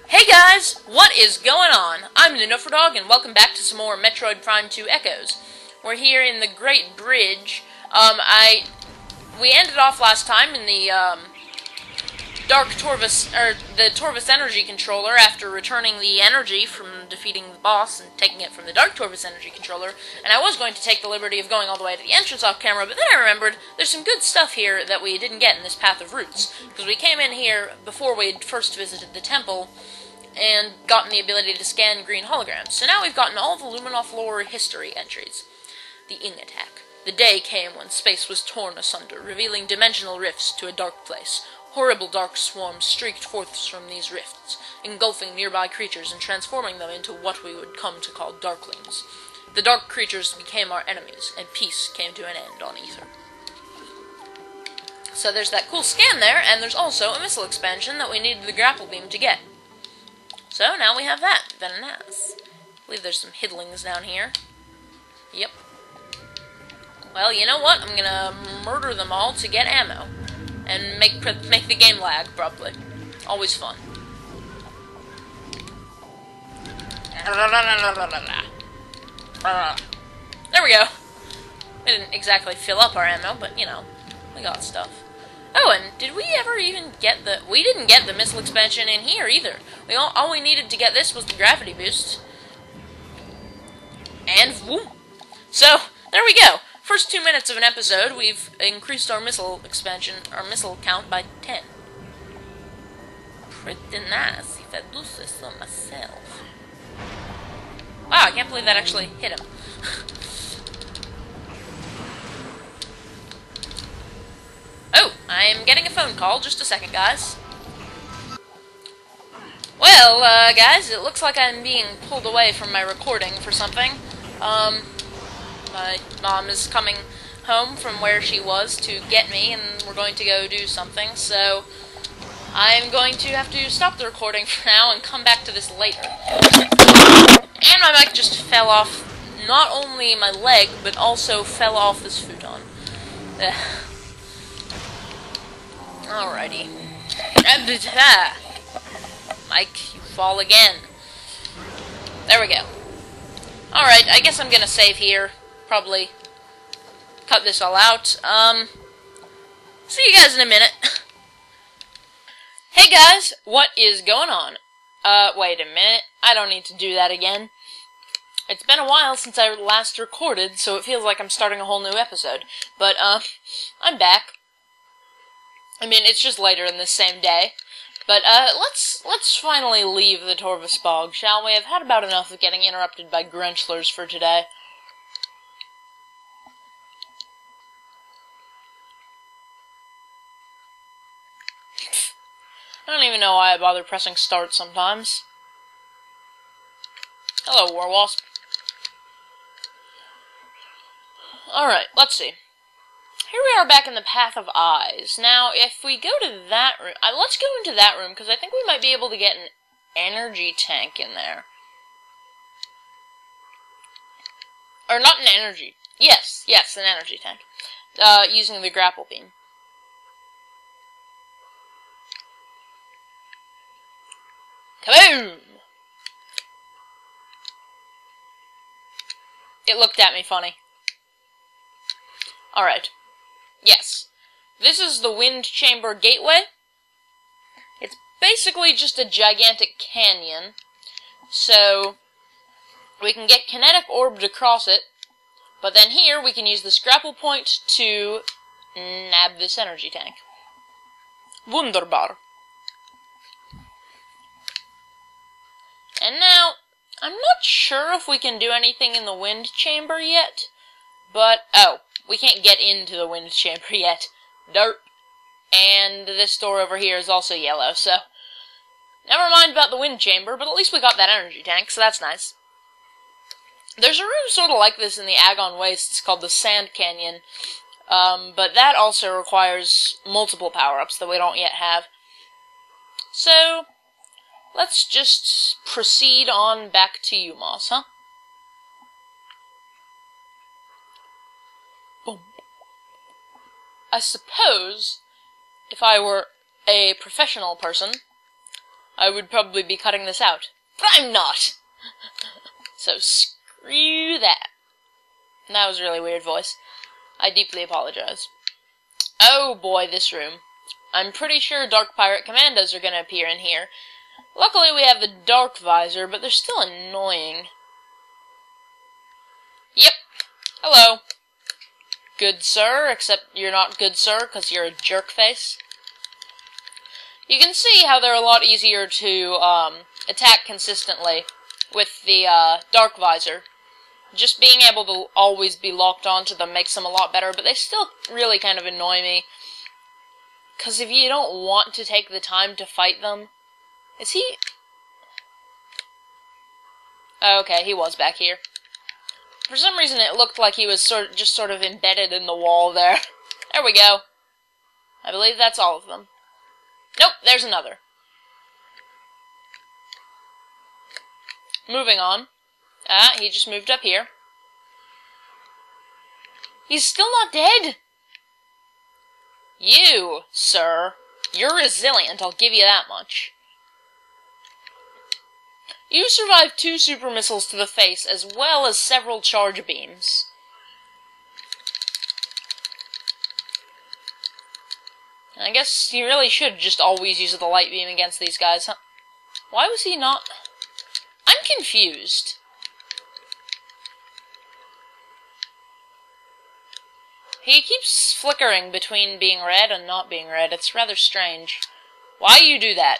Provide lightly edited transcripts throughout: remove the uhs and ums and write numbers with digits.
Hey guys, what is going on? I'm Dog, and welcome back to some more Metroid Prime 2 Echoes. We're here in the Great Bridge. We ended off last time in the the Torvus energy controller after returning the energy from defeating the boss and taking it from the Dark Torvus energy controller. And I was going to take the liberty of going all the way to the entrance off camera, but then I remembered there's some good stuff here that we didn't get in this Path of Roots, because we came in here before we had first visited the temple and gotten the ability to scan green holograms. So now we've gotten all the Luminoff lore history entries. The Ing attack. The day came when space was torn asunder, revealing dimensional rifts to a dark place. Horrible dark swarms streaked forth from these rifts, engulfing nearby creatures and transforming them into what we would come to call Darklings. The dark creatures became our enemies, and peace came to an end on Ether. So there's that cool scan there, and there's also a missile expansion that we needed the grapple beam to get. So now we have that. Very nice. I believe there's some hidlings down here. Yep. Well, you know what? I'm gonna murder them all to get ammo. And make the game lag, probably. Always fun. There we go. We didn't exactly fill up our ammo, but, you know, we got stuff. Oh, and did we ever even get the... We didn't get the missile expansion in here, either. All we needed to get this was the gravity boost. And, whoop. So, there we go. First 2 minutes of an episode, we've increased our missile expansion, our missile count by 10. Pretty nice, if I do say so myself. Wow, I can't believe that actually hit him. Oh, I am getting a phone call. Just a second, guys. Well, guys, it looks like I'm being pulled away from my recording for something. My mom is coming home from where she was to get me, and we're going to go do something, so I'm going to have to stop the recording for now and come back to this later. And my mic just fell off, not only my leg, but also fell off this futon. Alrighty. Mike, you fall again. There we go. Alright, I guess I'm gonna save here. Probably cut this all out. See you guys in a minute. Hey guys, what is going on? Wait a minute. I don't need to do that again. It's been a while since I last recorded, so it feels like I'm starting a whole new episode. But, I'm back. I mean, it's just later in this same day. But, let's finally leave the Torvus Bog, shall we? I've had about enough of getting interrupted by Grunchlers for today. I don't even know why I bother pressing start sometimes. Hello, Warwasp. Alright, let's see. Here we are back in the Path of Eyes. Now, if we go to that room... let's go into that room, because I think we might be able to get an energy tank in there. Or not an energy... Yes, an energy tank. Using the grapple beam. Kaboom! It looked at me funny. Alright. Yes. This is the Wind Chamber Gateway. It's basically just a gigantic canyon. So, we can get kinetic orbed across it. But then here, we can use this grapple point to nab this energy tank. Wunderbar. And now, I'm not sure if we can do anything in the wind chamber yet, but, oh, we can't get into the wind chamber yet. Dirt. And this door over here is also yellow, so, never mind about the wind chamber, but at least we got that energy tank, so that's nice. There's a room sort of like this in the Agon Wastes called the Sand Canyon, but that also requires multiple power-ups that we don't yet have. So, let's just proceed on back to U-Mos, huh? Boom. I suppose, if I were a professional person, I would probably be cutting this out. But I'm not! So screw that. That was a really weird voice. I deeply apologize. Oh boy, this room. I'm pretty sure Dark Pirate Commandos are gonna appear in here. Luckily we have the Dark Visor, but they're still annoying. Yep. Hello. Good sir, except you're not good sir, because you're a jerk face. You can see how they're a lot easier to attack consistently with the Dark Visor. Just being able to always be locked onto them makes them a lot better, but they still really kind of annoy me. Because if you don't want to take the time to fight them... Is he... Oh, okay, he was back here. For some reason it looked like he was just sort of embedded in the wall there. There we go. I believe that's all of them. Nope, there's another. Moving on. He just moved up here. He's still not dead! You, sir, you're resilient, I'll give you that much. You survived 2 super missiles to the face, as well as several charge beams. I guess you really should just always use the light beam against these guys, huh? Why was he not... I'm confused. He keeps flickering between being red and not being red. It's rather strange. Why you do that?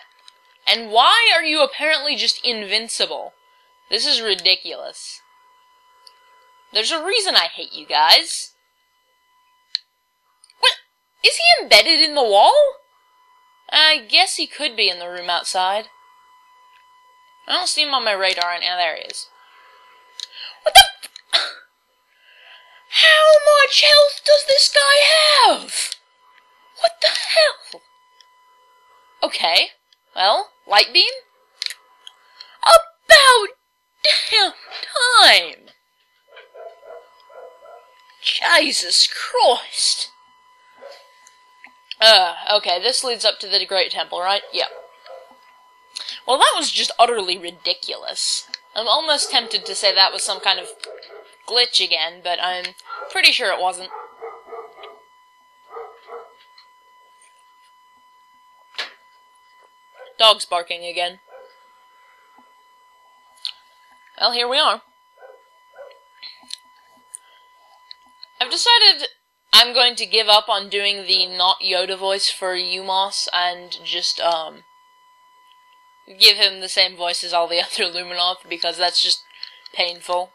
And why are you apparently just invincible? This is ridiculous. There's a reason I hate you guys. What? Is he embedded in the wall? I guess he could be in the room outside. I don't see him on my radar right now. There he is. What the... How much health does this guy have? What the hell? Okay, well, light beam? About damn time! Jesus Christ! Okay, this leads up to the Great Temple, right? Yep. Well, that was just utterly ridiculous. I'm almost tempted to say that was some kind of glitch again, but I'm pretty sure it wasn't. Dog's barking again. Well, here we are. I've decided I'm going to give up on doing the not Yoda voice for U-Mos and just, give him the same voice as all the other Luminoth, because that's just painful.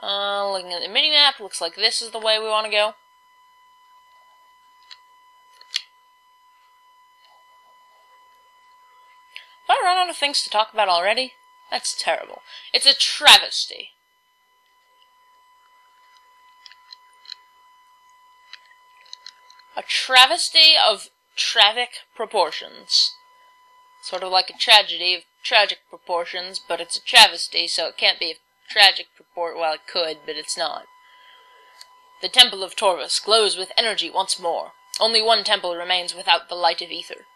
Looking at the minimap, looks like this is the way we want to go. Have I run out of things to talk about already? That's terrible. It's a travesty. A travesty of tragic proportions. Sort of like a tragedy of tragic proportions, but it's a travesty, so it can't be a tragic purport. Well, it could, but it's not. The Temple of Torvus glows with energy once more. Only one temple remains without the light of ether.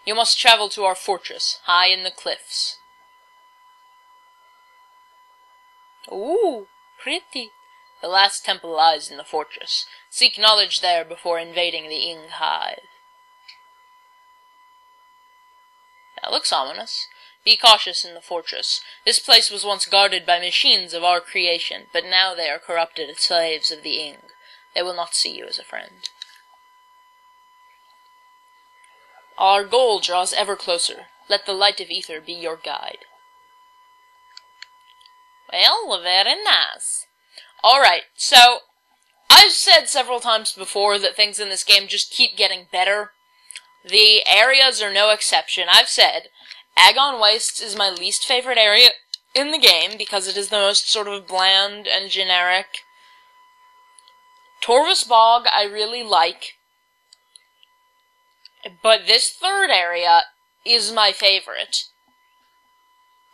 You must travel to our fortress, high in the cliffs. Ooh, pretty. The last temple lies in the fortress. Seek knowledge there before invading the Ing Hive. That looks ominous. Be cautious in the fortress. This place was once guarded by machines of our creation, but now they are corrupted slaves of the Ing. They will not see you as a friend. Our goal draws ever closer. Let the light of ether be your guide. Well, very nice. Alright, so, I've said several times before that things in this game just keep getting better. The areas are no exception. I've said, Agon Wastes is my least favorite area in the game because it is the most sort of bland and generic. Torvus Bog I really like, but this third area is my favorite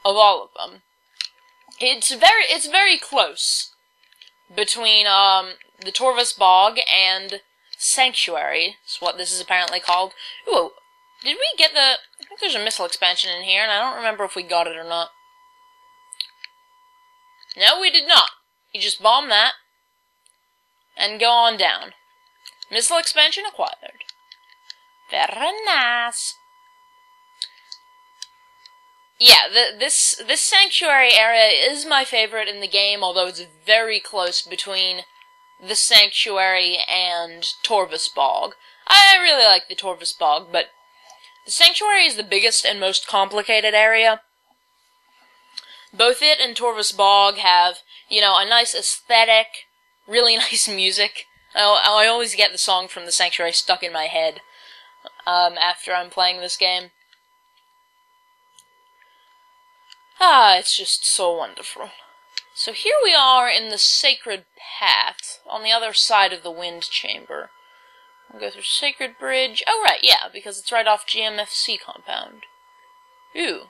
of all of them. It's very close between the Torvus Bog and Sanctuary is what this is apparently called. Ooh, did we get the... I think there's a missile expansion in here, and I don't remember if we got it or not. No, we did not. You just bomb that, and go on down. Missile expansion acquired. Very nice. Yeah, this sanctuary area is my favorite in the game, although it's very close between the sanctuary and Torvus Bog. I really like the Torvus Bog, but the sanctuary is the biggest and most complicated area. Both it and Torvus Bog have, you know, a nice aesthetic, really nice music. I always get the song from the sanctuary stuck in my head after I'm playing this game. It's just so wonderful. So here we are in the Sacred Path, on the other side of the Wind Chamber. We'll go through Sacred Bridge. Oh, right, yeah, because it's right off GMFC compound. Ooh.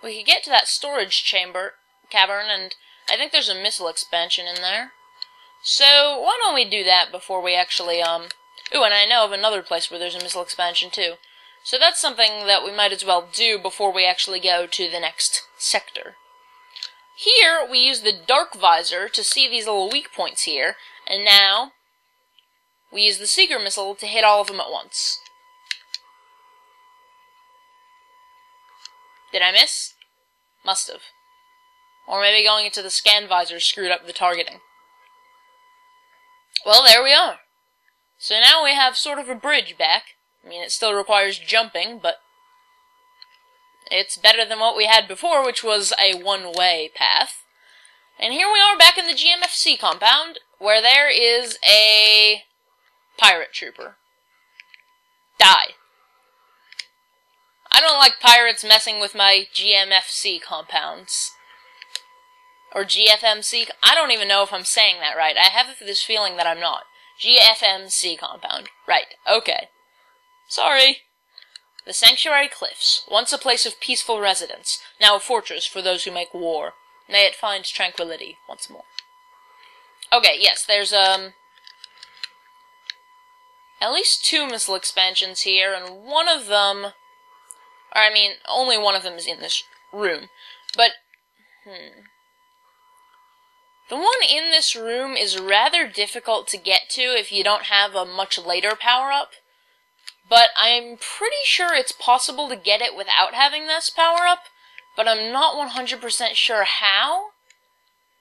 We could get to that storage cavern, and I think there's a missile expansion in there. So, why don't we do that before we actually, Ooh, and I know of another place where there's a missile expansion, too. So that's something that we might as well do before we actually go to the next sector. Here, we use the Dark Visor to see these little weak points here, and now we use the Seeker Missile to hit all of them at once. Did I miss? Must have. Or maybe going into the Scan Visor screwed up the targeting. Well, there we are. So now we have sort of a bridge back. I mean, it still requires jumping, but it's better than what we had before, which was a one-way path. And here we are back in the GMFC compound, where there is a pirate trooper. Die. I don't like pirates messing with my GMFC compounds. Or GFMC. I don't even know if I'm saying that right. I have this feeling that I'm not. GFMC compound. Right. Okay. Sorry. The Sanctuary Cliffs, once a place of peaceful residence, now a fortress for those who make war. May it find tranquility once more. Okay, yes, there's, at least 2 missile expansions here, and one of them, or I mean, only one of them is in this room, but, the one in this room is rather difficult to get to if you don't have a much later power-up. But I'm pretty sure it's possible to get it without having this power-up, but I'm not 100% sure how.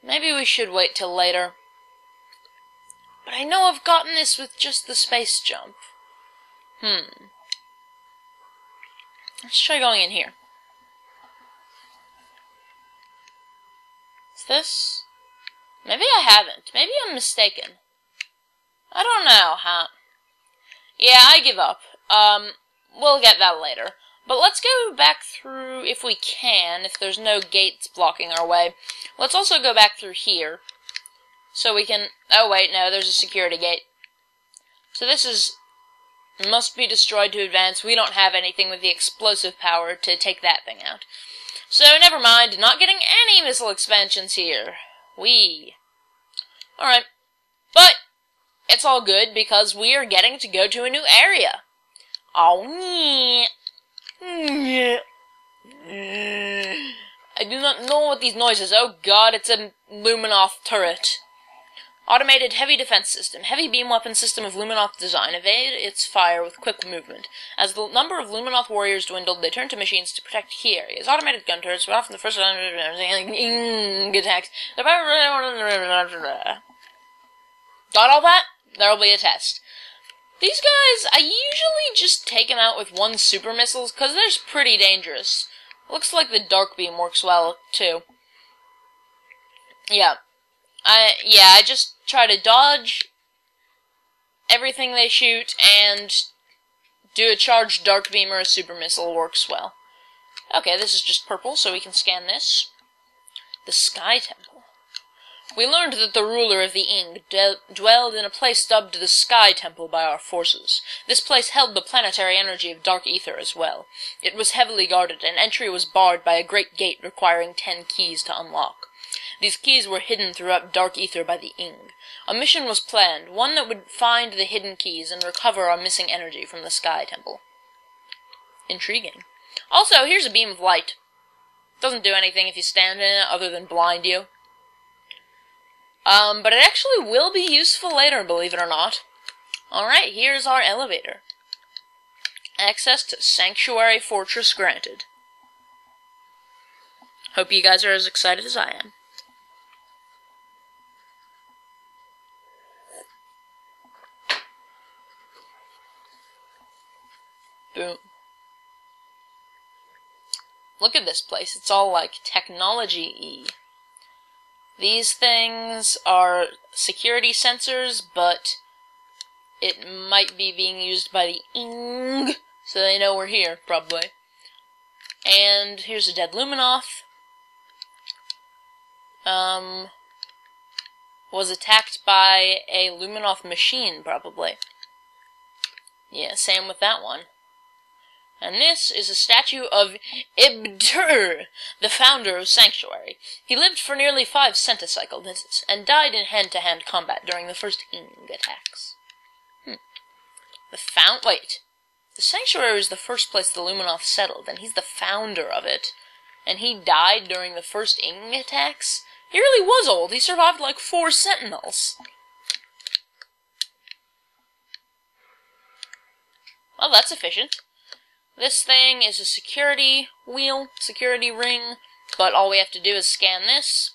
Maybe we should wait till later. But I know I've gotten this with just the space jump. Let's try going in here. Is this? Maybe I haven't. Maybe I'm mistaken. I don't know, huh? Yeah, I give up. We'll get that later. But let's go back through, if we can, if there's no gates blocking our way. Let's also go back through here. So we can... Oh, wait, no, there's a security gate. So this is... must be destroyed to advance. We don't have anything with the explosive power to take that thing out. So, never mind. Not getting any missile expansions here. Alright. But... it's all good, because we are getting to go to a new area. Oh, I do not know what these noises. Oh god, it's a Luminoth turret. Automated heavy defense system. Heavy beam weapon system of Luminoth design. Evade its fire with quick movement. As the number of Luminoth warriors dwindled, they turned to machines to protect key areas. Automated gun turrets were often the first attacks. Got all that? There'll be a test. These guys, I usually just take them out with 1 super missiles, because they're pretty dangerous. Looks like the dark beam works well, too. Yeah. I just try to dodge everything they shoot, and do a charged dark beam or a super missile works well. Okay, this is just purple, so we can scan this. The Sky Temple. We learned that the ruler of the Ing dwelled in a place dubbed the Sky Temple by our forces. This place held the planetary energy of dark ether as well. It was heavily guarded, and entry was barred by a great gate requiring 10 keys to unlock. These keys were hidden throughout dark ether by the Ing. A mission was planned, one that would find the hidden keys and recover our missing energy from the Sky Temple. Intriguing. Also, here's a beam of light. Doesn't do anything if you stand in it other than blind you. But it actually will be useful later, believe it or not. Alright, here's our elevator. Access to Sanctuary Fortress granted. Hope you guys are as excited as I am. Boom. Look at this place. It's all like technology-y. These things are security sensors, but it might be being used by the Ing, so they know we're here, probably. And here's a dead Luminoth. Was attacked by a Luminoth machine, probably. Yeah, same with that one. And this is a statue of Ibtur, the founder of Sanctuary. He lived for nearly 5 centicycle visits, and died in hand-to-hand combat during the first Ing attacks. Wait. The Sanctuary was the first place the Luminoth settled, and he's the founder of it. And he died during the first Ing attacks? He really was old. He survived like 4 Sentinels. Well, that's efficient. This thing is a security wheel, security ring, but all we have to do is scan this.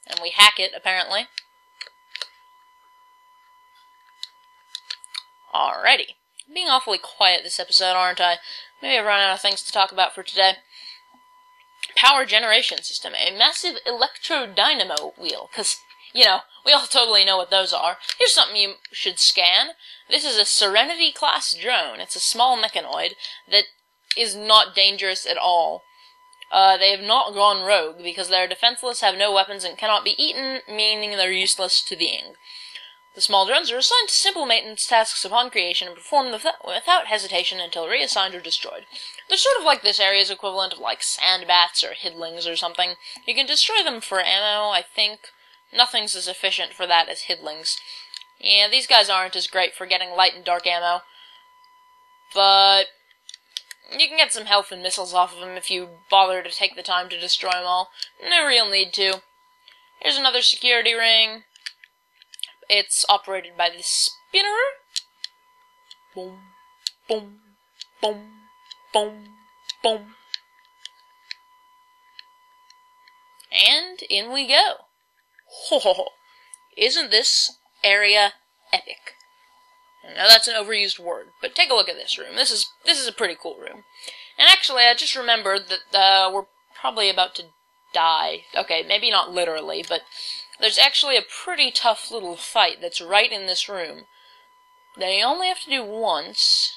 And we hack it, apparently. Alrighty. I'm being awfully quiet this episode, aren't I? Maybe I've run out of things to talk about for today. Power generation system. A massive electro-dynamo wheel. Because, you know, we all totally know what those are. Here's something you should scan. This is a Serenity-class drone. It's a small mechanoid that is not dangerous at all. They have not gone rogue, because they're defenseless, have no weapons, and cannot be eaten, meaning they're useless to the Ing. The small drones are assigned to simple maintenance tasks upon creation and performed without hesitation until reassigned or destroyed. They're sort of like this area's equivalent of like sandbats or hidlings or something. You can destroy them for ammo, I think. Nothing's as efficient for that as hidlings. Yeah, these guys aren't as great for getting light and dark ammo. But you can get some health and missiles off of them if you bother to take the time to destroy them all. No real need to. Here's another security ring. It's operated by the spinner. Boom, boom, boom, boom, boom. And in we go. Ho ho ho. Isn't this area epic? I know that's an overused word, but take a look at this room. This is a pretty cool room. And actually, I just remembered that we're probably about to die. Okay, maybe not literally, but there's actually a pretty tough little fight that's right in this room that you only have to do once.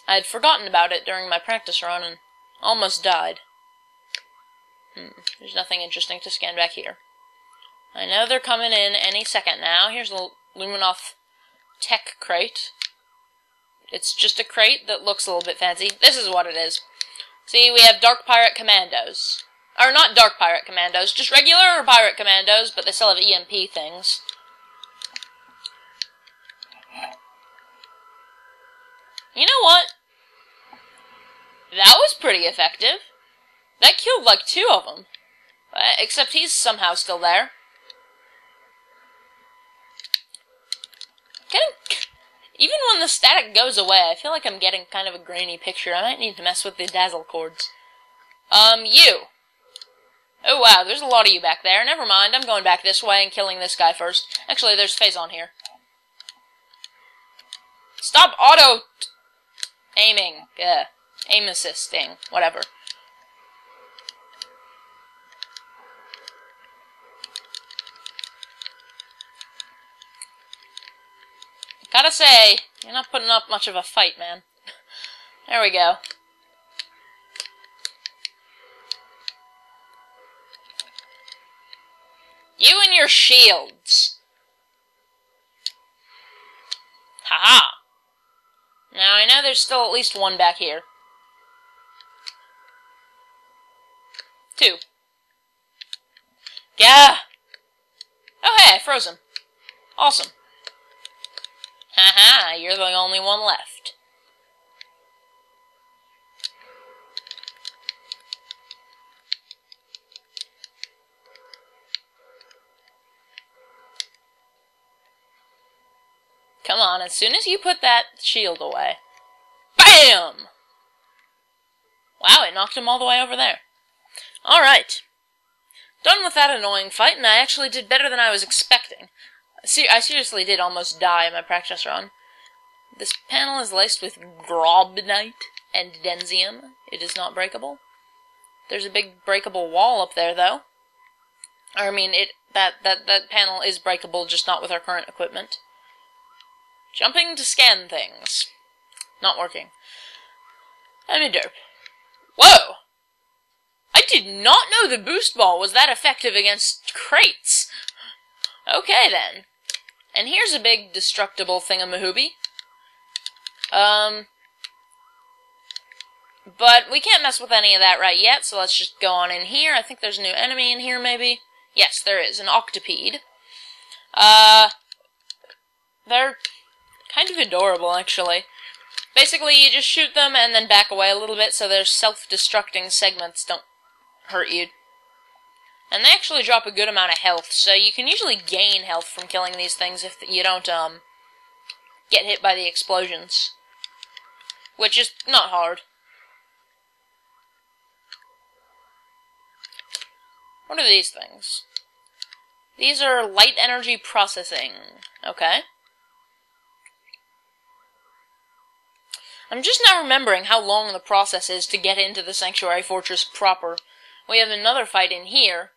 I had forgotten about it during my practice run and almost died. There's nothing interesting to scan back here. I know they're coming in any second now. Here's a Luminoth tech crate. It's just a crate that looks a little bit fancy. This is what it is. See, we have Dark Pirate Commandos. Or not Dark Pirate Commandos, just regular Pirate Commandos, but they still have EMP things. You know what? That was pretty effective. That killed like 2 of them. Except he's somehow still there. Even when the static goes away, I feel like I'm getting kind of a grainy picture. I might need to mess with the dazzle cords. You. Oh wow, there's a lot of you back there. Never mind, I'm going back this way and killing this guy first. Actually, there's Phazon here. Stop aiming. Aim assisting. Whatever. Gotta say, you're not putting up much of a fight, man. There we go. You and your shields. Haha. Now, I know there's still at least one back here. 2. Yeah! Oh hey, I froze him. Awesome. Haha, you're the only one left. Come on, as soon as you put that shield away. BAM! Wow, it knocked him all the way over there. Alright. Done with that annoying fight, and I actually did better than I was expecting. I seriously did almost die in my practice run. This panel is laced with grobnite and densium. It is not breakable. There's a big breakable wall up there, though. I mean, that panel is breakable, just not with our current equipment. Jumping to scan things. Not working. Enemy derp. Whoa! I did not know the boost ball was that effective against crates. Okay, then. And here's a big destructible thingamahooby. But we can't mess with any of that right yet, so let's just go on in here. I think there's a new enemy in here, maybe? Yes, there is. An octopede. They're kind of adorable, actually. Basically, you just shoot them and then back away a little bit so their self-destructing segments don't hurt you. And they actually drop a good amount of health, so you can usually gain health from killing these things if you don't, get hit by the explosions. Which is not hard. What are these things? These are light energy processing. Okay. I'm just now remembering how long the process is to get into the Sanctuary Fortress proper. We have another fight in here.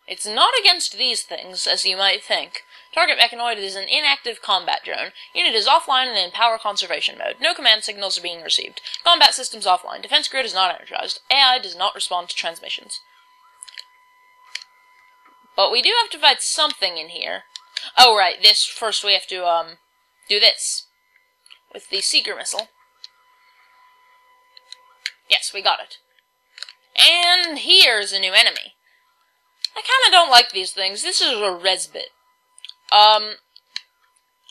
It's not against these things, as you might think. Target Mechanoid is an inactive combat drone. Unit is offline and in power conservation mode. No command signals are being received. Combat systems offline. Defense grid is not energized. AI does not respond to transmissions. But we do have to fight something in here. Oh, right. First we have to, do this. With the Seeker missile. Yes, we got it. And here's a new enemy. I kinda don't like these things. This is a Resbit.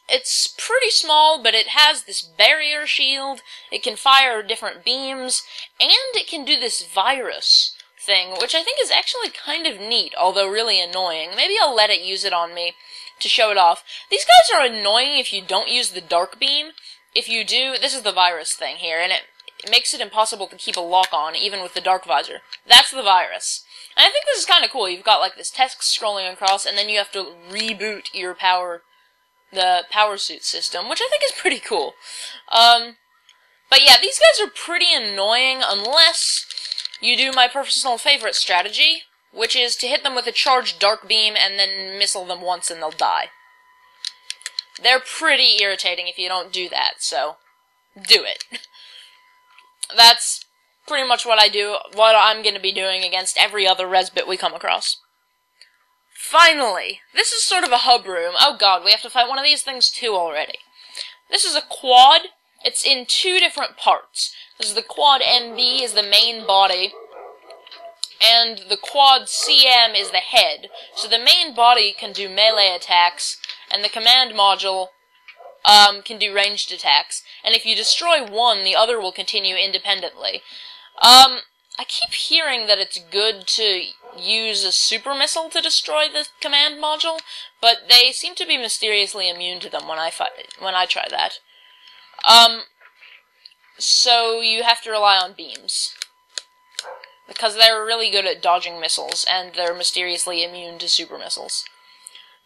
It's pretty small, but it has this barrier shield, it can fire different beams, and it can do this virus thing, which I think is actually kind of neat, although really annoying. Maybe I'll let it use it on me to show it off. These guys are annoying if you don't use the dark beam. If you do, this is the virus thing here, and it makes it impossible to keep a lock on, even with the dark visor. That's the virus. And I think this is kind of cool. You've got like this text scrolling across, and then you have to reboot your the power suit system, which I think is pretty cool. But yeah, these guys are pretty annoying unless you do my personal favorite strategy, which is to hit them with a charged dark beam and then missile them once and they'll die. They're pretty irritating if you don't do that, so do it. That's pretty much what I'm going to be doing against every other Resbit we come across. Finally, this is sort of a hub room. Oh god, we have to fight one of these things too already. This is a quad. It's in two different parts. This is the quad MB is the main body, and the quad CM is the head. So the main body can do melee attacks, and the command module can do ranged attacks. And if you destroy one, the other will continue independently. I keep hearing that it's good to use a super missile to destroy the command module, but they seem to be mysteriously immune to them when I try that. So you have to rely on beams. Because they're really good at dodging missiles, and they're mysteriously immune to super missiles.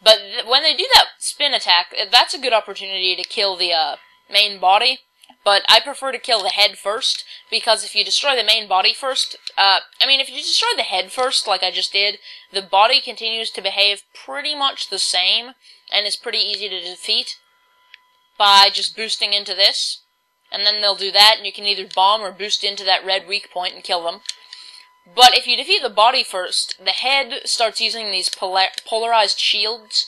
But when they do that spin attack, that's a good opportunity to kill the main body. But I prefer to kill the head first, because if you destroy the main body first, if you destroy the head first, like I just did, the body continues to behave pretty much the same, and is pretty easy to defeat by just boosting into this. And then they'll do that, and you can either bomb or boost into that red weak point and kill them. But if you defeat the body first, the head starts using these polarized shields,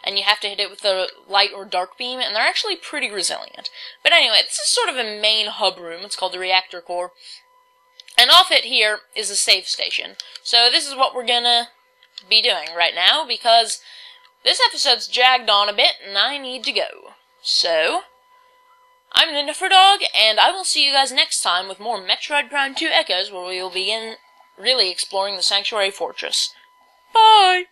and you have to hit it with a light or dark beam, and they're actually pretty resilient. But anyway, this is sort of a main hub room. It's called the reactor core. And off it here is a save station. So this is what we're gonna be doing right now, because this episode's dragged on a bit, and I need to go. So, I'm the Niffer Dog, and I will see you guys next time with more Metroid Prime 2 Echoes, where we will begin really exploring the Sanctuary Fortress. Bye!